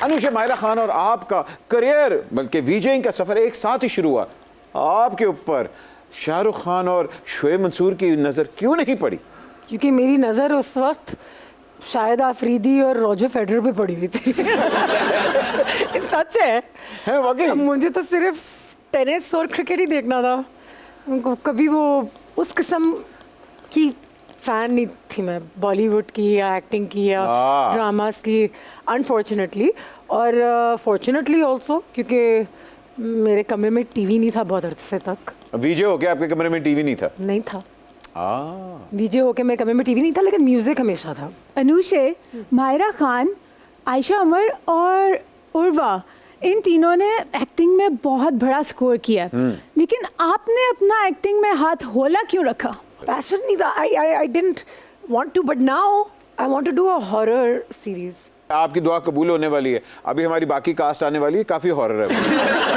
अनुशा माहिरा खान और आपका करियर बल्कि वीजेइंग का सफर एक साथ ही शुरू हुआ, आपके ऊपर शाहरुख खान और शोएब मंसूर की नजर क्यों नहीं पड़ी? क्योंकि मेरी नज़र उस वक्त शायद आफरीदी और रॉजर फेडरर पे पड़ी हुई थी। सच है वाकई? मुझे तो सिर्फ टेनिस और क्रिकेट ही देखना था, कभी वो उस किस्म की फ़ैन नहीं थी मैं, बॉलीवुड की या एक्टिंग की या ड्रामास की, अनफॉर्चुनेटली। और फॉर्चुनेटली ऑल्सो क्योंकि मेरे कमरे में टीवी नहीं था बहुत अरसे तक। वीजे हो के आपके कमरे में टीवी नहीं था? नहीं था। वीजे हो के मेरे कमरे में टीवी नहीं था, लेकिन म्यूजिक हमेशा था। अनुशे, माहिरा खान, आयशा अमर और उर्वा, इन तीनों ने एक्टिंग में बहुत बड़ा स्कोर किया, लेकिन आपने अपना एक्टिंग में हाथ होला क्यों रखा? पैशन नहीं था। I didn't want to, but now I want to do a horror series. आपकी दुआ कबूल होने वाली है। अभी हमारी बाकी कास्ट आने वाली है, काफी हॉरर है।